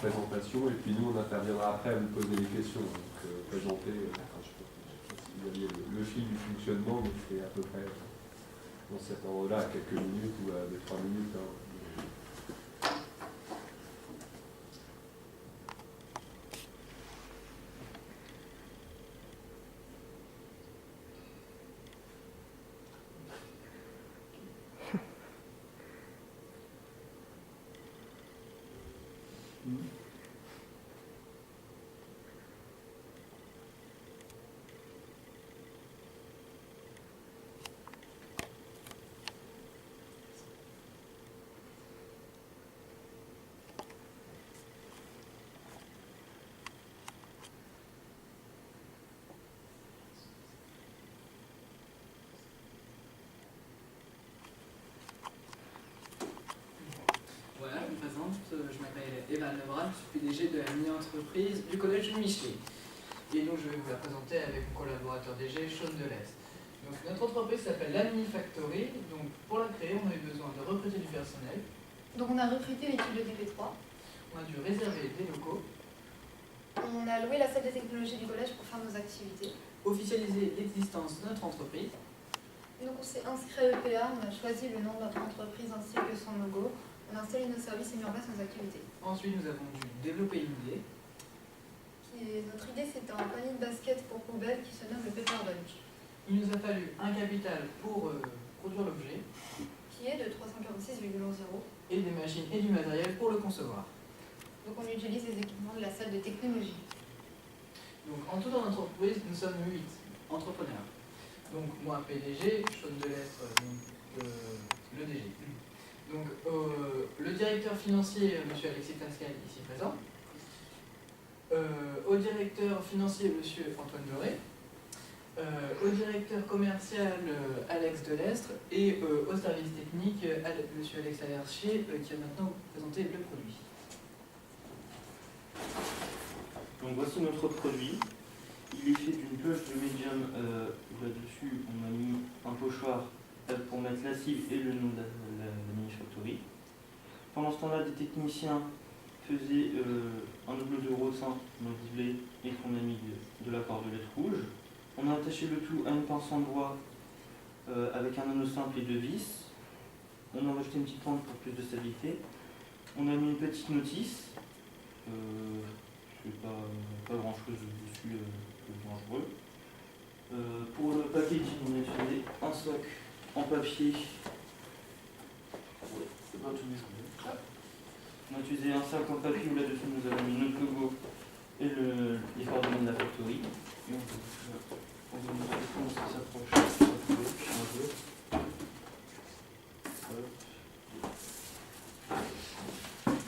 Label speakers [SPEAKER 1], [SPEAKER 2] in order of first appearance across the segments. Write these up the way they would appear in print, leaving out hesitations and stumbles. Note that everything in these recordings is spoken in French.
[SPEAKER 1] présentation, et puis nous on interviendra après à vous poser des questions, donc présenter, je sais pas si vous aviez le fil du fonctionnement, mais c'est à peu près dans cet ordre-là, à quelques minutes ou à 2-3 minutes. Hein.
[SPEAKER 2] Voilà, je me présente, je m'appelle Evan Lebras, je suis PDG de la mini-entreprise du Collège du Michelet. Et donc je vais vous la présenter avec mon collaborateur DG, Sean Delest. Donc notre entreprise s'appelle la Mini Factory, donc pour la créer on a eu besoin de recruter du personnel.
[SPEAKER 3] Donc on a recruté l'équipe de DP3.
[SPEAKER 2] On a dû réserver des locaux.
[SPEAKER 3] On a loué la salle de technologie du collège pour faire nos activités.
[SPEAKER 2] Officialiser l'existence de notre entreprise.
[SPEAKER 3] Donc on s'est inscrit à EPA, on a choisi le nom de notre entreprise ainsi que son logo. On a installé nos services et mis en place nos activités.
[SPEAKER 2] Ensuite, nous avons dû développer une idée.
[SPEAKER 3] Notre idée, c'était un panier de basket pour poubelle qui se nomme le Pepper Bunch.
[SPEAKER 2] Il nous a fallu un capital pour produire l'objet.
[SPEAKER 3] Qui est de 346,0 €.
[SPEAKER 2] Et des machines et du matériel pour le concevoir.
[SPEAKER 3] Donc on utilise les équipements de la salle de technologie.
[SPEAKER 2] Donc en tout dans notre entreprise, nous sommes 8 entrepreneurs. Donc moi, PDG, Sean Delest, le DG. Donc, le directeur financier, M. Alexis Pascal, ici présent. Au directeur financier, M. Antoine Doré. Au directeur commercial, Alex Delestre. Et au service technique, M. Alex Alerchier, qui va maintenant vous présenter le produit.
[SPEAKER 4] Donc voici notre produit. Il est fait d'une cloche de médium. Là-dessus, on a mis un pochoir pour mettre la cible et le nom de la Mini Factory. Pendant ce temps-là, des techniciens faisaient un double de rotin modulé et qu'on a mis de la cordelette rouge. On a attaché le tout à une pince en bois avec un anneau simple et deux vis. On a rajouté une petite pente pour plus de stabilité. On a mis une petite notice. C'est pas grand chose dessus de dangereux. Pour le packaging, on a utilisé un sac en papier. C'est pas tout mis. On a utilisé un sac en papier où là-dessus nous avons mis notre logo et les coordonnées de la factory. Et on va montrer comment ça s'approche.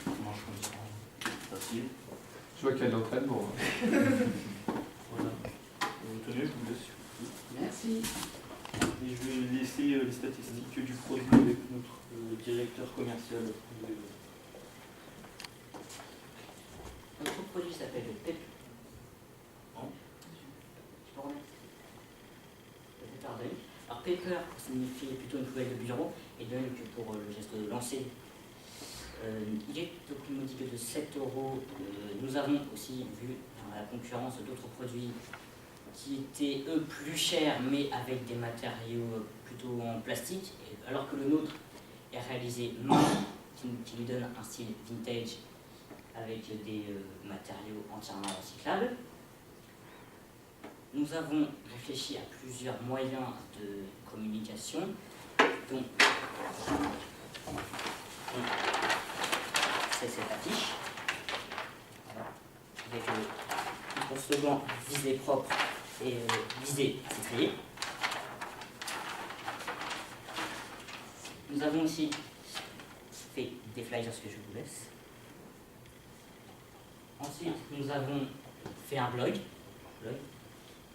[SPEAKER 4] On marche comme ça. Facile.
[SPEAKER 1] Je vois qu'il y a de l'entraînement.
[SPEAKER 4] Voilà. Vous tenez, je vous laisse.
[SPEAKER 2] Merci.
[SPEAKER 4] Et je vais laisser les statistiques du produit avec notre directeur commercial.
[SPEAKER 5] Notre produit s'appelle le Pepper. Je peux remettre le Pepper Bunch. Alors Pepper signifie plutôt une poubelle de bureau et Bunch pour le geste de lancer. Il est au prix modique de 7 €. Nous avons aussi vu dans la concurrence d'autres produits qui étaient eux plus chers mais avec des matériaux plutôt en plastique, alors que le nôtre est réalisé main, qui lui donne un style vintage avec des matériaux entièrement recyclables. Nous avons réfléchi à plusieurs moyens de communication, dont c'est cette affiche, voilà, avec le slogan « Visée propre » et « Visée citrier ». Nous avons aussi fait des flyers que je vous laisse. Ensuite, nous avons fait un blog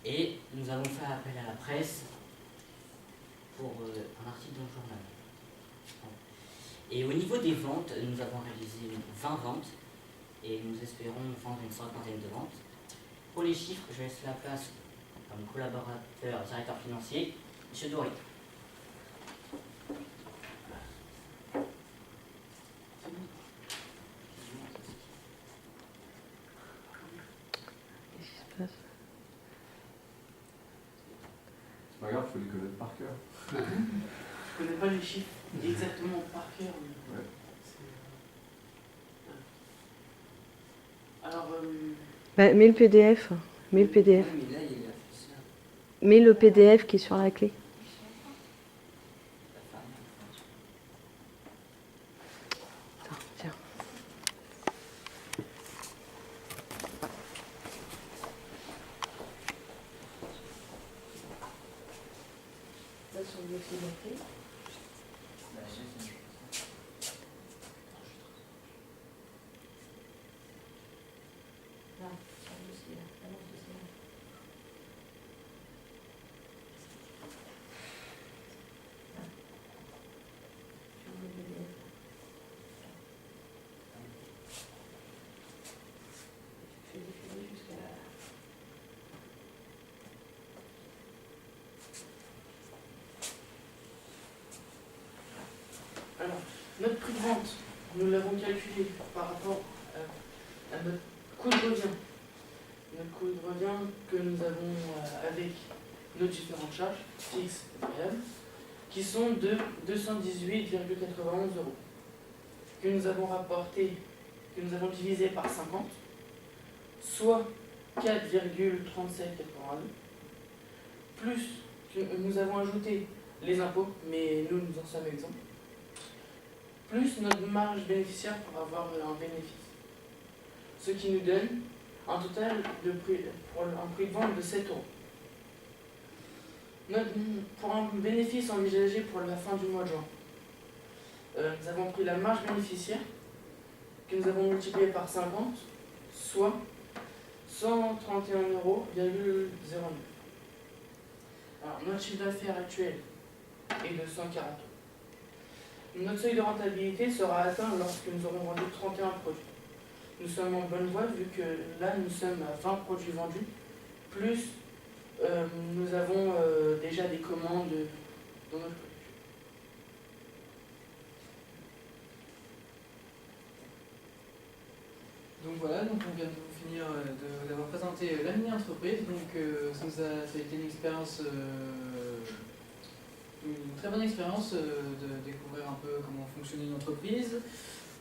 [SPEAKER 5] et nous avons fait appel à la presse pour un article dans le journal. Et au niveau des ventes, nous avons réalisé 20 ventes et nous espérons vendre une cinquantaine de ventes. Pour les chiffres, je laisse la place à mon collaborateur, directeur financier, M. Doré.
[SPEAKER 6] fasse.
[SPEAKER 1] C'est pas grave, il faut les connaître par cœur.
[SPEAKER 4] Je connais pas les chiffres exactement par cœur. Mais
[SPEAKER 1] Ouais.
[SPEAKER 4] alors,
[SPEAKER 6] Bah, mets le PDF. Mets le PDF.
[SPEAKER 5] Oui, mais là, il a fait ça.
[SPEAKER 6] Mets le PDF qui est sur la clé.
[SPEAKER 5] La femme.
[SPEAKER 6] Attends, tiens.
[SPEAKER 3] Ça, sur le dossier de la clé.
[SPEAKER 5] Bah, c'est-
[SPEAKER 3] Non, sur le dossier là. Ah non, ce dossier là. Ah. Sur le PDF. Je vais défiler jusqu'à.
[SPEAKER 4] alors, notre prix de vente, nous l'avons calculé par rapport à notre coût de revient. Notre coût de revient que nous avons avec nos différentes charges fixes et variables, qui sont de 218,91 €, que nous avons rapporté, que nous avons divisé par 50, soit 4,3782, plus que nous avons ajouté les impôts, mais nous en sommes exempts, plus notre marge bénéficiaire pour avoir un bénéfice. Ce qui nous donne un total de prix, pour un prix de vente de 7 €. Pour un bénéfice envisagé pour la fin du mois de juin, nous avons pris la marge bénéficiaire que nous avons multipliée par 50, soit 131,09 €. Alors, notre chiffre d'affaires actuel est de 140 €. Notre seuil de rentabilité sera atteint lorsque nous aurons vendu 31 produits. Nous sommes en bonne voie vu que là nous sommes à 20 produits vendus, plus nous avons déjà des commandes dans notre production.
[SPEAKER 2] Donc voilà, donc on vient de vous finir d'avoir présenté la mini-entreprise. Donc ça a été une expérience, une très bonne expérience de découvrir un peu comment fonctionnait une entreprise.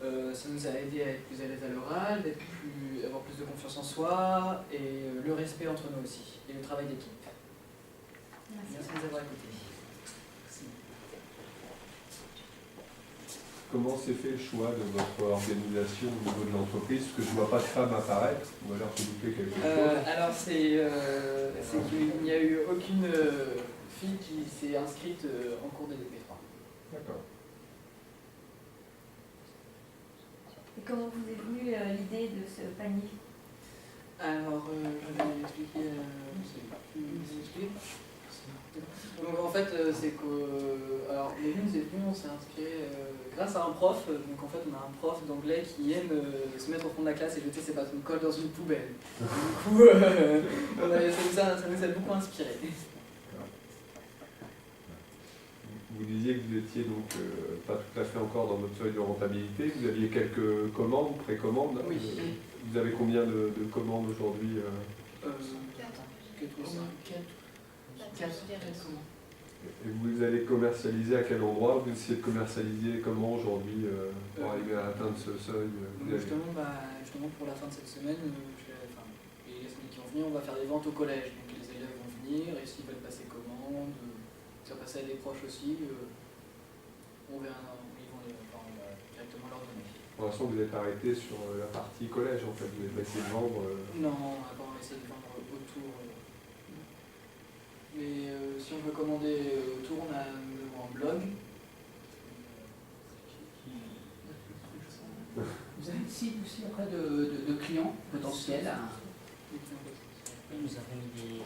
[SPEAKER 2] Ça nous a aidé à être plus à l'aise à l'oral, avoir plus de confiance en soi et le respect entre nous aussi, et le travail d'équipe. Merci de nous avoir écoutés. Merci.
[SPEAKER 1] Comment s'est fait le choix de votre organisation au niveau de l'entreprise? Parce que je ne vois pas de femme apparaître, ou alors que vous faites quelque chose.
[SPEAKER 2] Alors c'est qu'il n'y a eu aucune fille qui s'est inscrite en cours de DP3.
[SPEAKER 1] D'accord.
[SPEAKER 3] Et comment vous est venue l'idée de ce panier?
[SPEAKER 2] Alors, je vais expliquer. Donc en fait, c'est que. Alors, les lunes et nous, on s'est inspiré grâce à un prof. Donc en fait, on a un prof d'anglais qui aime se mettre au fond de la classe et jeter ses bâtons de colle dans une poubelle. Du coup, ça nous a beaucoup inspiré.
[SPEAKER 1] Vous disiez que vous étiez donc pas tout à fait encore dans votre seuil de rentabilité. Vous aviez quelques commandes, précommandes.
[SPEAKER 2] Oui.
[SPEAKER 1] Vous avez combien de commandes aujourd'hui?
[SPEAKER 2] 4 ou 5. 4 comment?
[SPEAKER 1] Et vous allez commercialiser à quel endroit? Vous essayez de commercialiser comment aujourd'hui pour arriver à atteindre ce seuil?
[SPEAKER 2] Justement, pour la fin de cette semaine, et les semaines qui vont venir, on va faire des ventes au collège. Donc les élèves vont venir et s'ils veulent passer commande, ça va passer à des proches aussi, on va directement leur donner.
[SPEAKER 1] Pour l'instant, vous êtes arrêté sur la partie collège en fait. Vous n'avez pas essayé de vendre.
[SPEAKER 2] Non, on va pas essayer de vendre autour. Mais si on veut commander autour, on a un blog.
[SPEAKER 7] Vous avez une cible aussi après de clients potentiels.
[SPEAKER 5] Oui, nous avons mis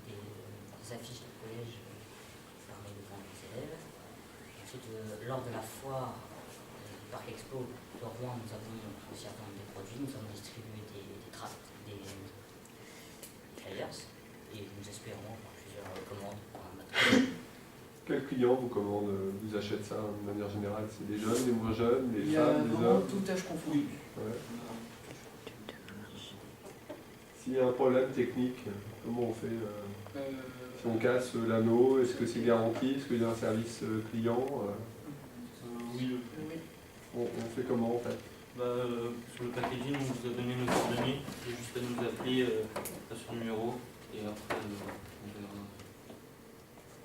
[SPEAKER 5] des affiches de collège fermées devant les élèves. Ensuite, lors de la foire du Parc Expo de Rouen, nous avons aussi attendu des produits. Nous avons distribué des flyers et nous espérons avoir plusieurs commandes pour un matériel.
[SPEAKER 1] Quels clients vous achètent ça de manière générale? C'est des jeunes, des moins jeunes, des
[SPEAKER 2] Il y a
[SPEAKER 1] femmes, des
[SPEAKER 2] vraiment
[SPEAKER 1] hommes?
[SPEAKER 2] tout âge confondu.
[SPEAKER 1] Ouais. S'il y a un problème technique, comment on fait si on casse l'anneau, est-ce que c'est garanti? Est-ce qu'il y a un service client
[SPEAKER 4] Oui.
[SPEAKER 1] on fait comment en fait?
[SPEAKER 4] Sur le packaging, on vous a donné nos coordonnées. Il y a juste à nous appeler sur le numéro et après on verra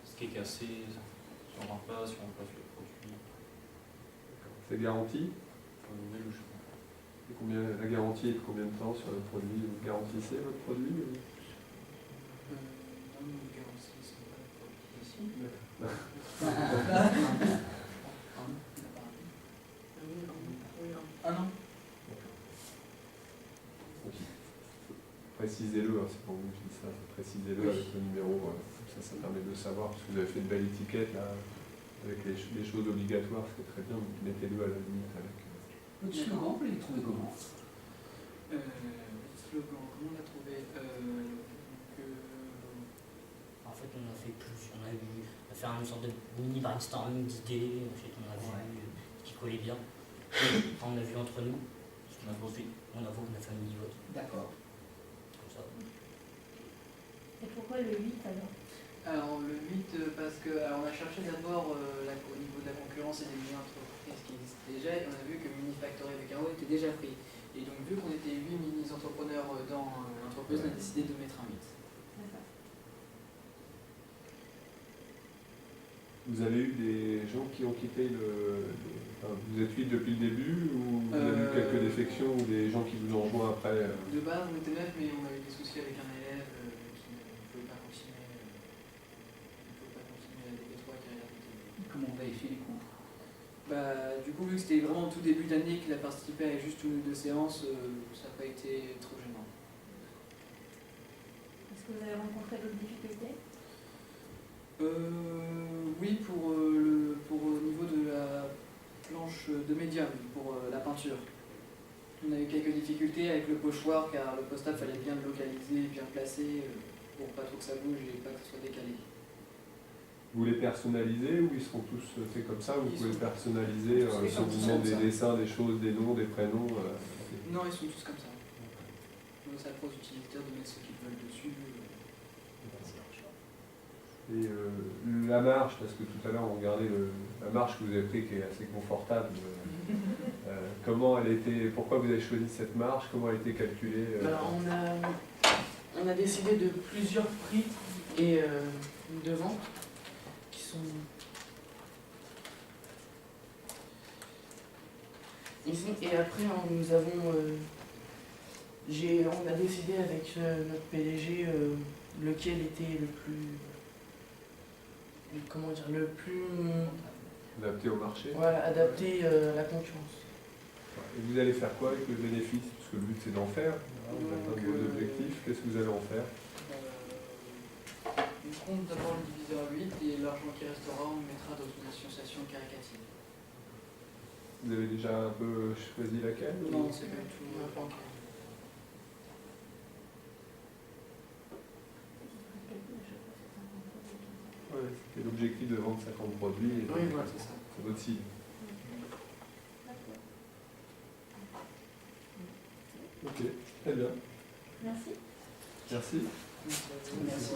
[SPEAKER 4] ce qui est cassé, si on remplace le produit.
[SPEAKER 1] C'est garanti?
[SPEAKER 4] Oui, logiquement.
[SPEAKER 1] Et combien, la garantie est de combien de temps sur le produit? Vous garantissez votre produit
[SPEAKER 2] Non, les garanties sont pas possibles. Un an.
[SPEAKER 1] Précisez-le, hein, c'est pour vous que je dis ça, précisez-le
[SPEAKER 2] Oui.
[SPEAKER 1] avec le numéro, comme ça permet de savoir, parce que vous avez fait de belles étiquettes là, avec les choses obligatoires, c'est très bien, donc mettez-le à la limite avec.
[SPEAKER 7] Votre slogan, vous l'avez trouvé comment?
[SPEAKER 2] Slogan, comment on l'a trouvé
[SPEAKER 5] En fait, on a fait plus, on a fait une sorte de mini brainstorming d'idées, ensuite on a vu ce qui collait bien. Après, on a vu entre nous, on a voté, on a fait un mini-vote.
[SPEAKER 7] D'accord.
[SPEAKER 5] Comme ça.
[SPEAKER 3] Et pourquoi le 8 alors?
[SPEAKER 2] Alors le 8 parce que on a cherché d'abord au niveau de la concurrence et des mini-entreprises qui existent déjà et on a vu que Minifactory avec un O était déjà pris. Et donc vu qu'on était 8 mini-entrepreneurs dans l'entreprise, on a décidé de mettre un 8.
[SPEAKER 1] Vous avez eu des gens qui ont quitté enfin, vous êtes 8 depuis le début ou vous avez eu quelques défections ou des gens qui vous ont rejoint après
[SPEAKER 2] De base on était 9 mais on a eu des soucis avec un élève qui ne pouvait pas continuer. Avec les 3 qui arrivent.
[SPEAKER 7] Comment vous avez fait les cours?
[SPEAKER 2] Du coup vu que c'était vraiment au tout début d'année qu'il a participé à juste une ou deux séances, ça n'a pas été trop gênant.
[SPEAKER 3] Est-ce que vous avez rencontré d'autres difficultés?
[SPEAKER 2] Oui, pour au niveau de la planche de médium, pour la peinture. On a eu quelques difficultés avec le pochoir car le post-up fallait bien le localiser, bien placer pour pas trop que ça bouge et pas que ce soit décalé.
[SPEAKER 1] Vous les personnalisez ou ils seront tous faits comme ça? Vous
[SPEAKER 2] Ils
[SPEAKER 1] pouvez
[SPEAKER 2] sont
[SPEAKER 1] personnaliser
[SPEAKER 2] tous faits
[SPEAKER 1] si
[SPEAKER 2] comme
[SPEAKER 1] vous
[SPEAKER 2] ça.
[SPEAKER 1] demandez des dessins, des choses, des noms, des prénoms
[SPEAKER 2] Non, ils sont tous comme ça. Donc ça propose aux utilisateurs de mettre ce qu'ils veulent dessus.
[SPEAKER 1] Et la marche, parce que tout à l'heure on regardait la marche que vous avez prise qui est assez confortable. Comment elle était, pourquoi vous avez choisi cette marche? Comment elle a été calculée
[SPEAKER 8] On a décidé de plusieurs prix et de vente qui sont ici. Et après, nous avons, on a décidé avec notre PDG lequel était le plus, comment dire, le plus
[SPEAKER 1] adapté au marché?
[SPEAKER 8] voilà, adapté à la concurrence.
[SPEAKER 1] Et vous allez faire quoi avec le bénéfice? Parce que le but c'est d'en faire. Vous atteindre vos objectifs. Qu'est-ce que vous allez en faire?
[SPEAKER 2] On compte d'abord le diviser en 8 et l'argent qui restera, on le mettra dans une association caricative.
[SPEAKER 1] Vous avez déjà un peu choisi laquelle?
[SPEAKER 2] Non, c'est pas du tout. On n'a pas encore.
[SPEAKER 1] Ouais, c'était l'objectif de vendre 50 produits. Et
[SPEAKER 2] Oui, voilà, c'est ça.
[SPEAKER 1] C'est votre cible. Ok, très bien.
[SPEAKER 3] Merci.
[SPEAKER 1] Merci.
[SPEAKER 2] Merci.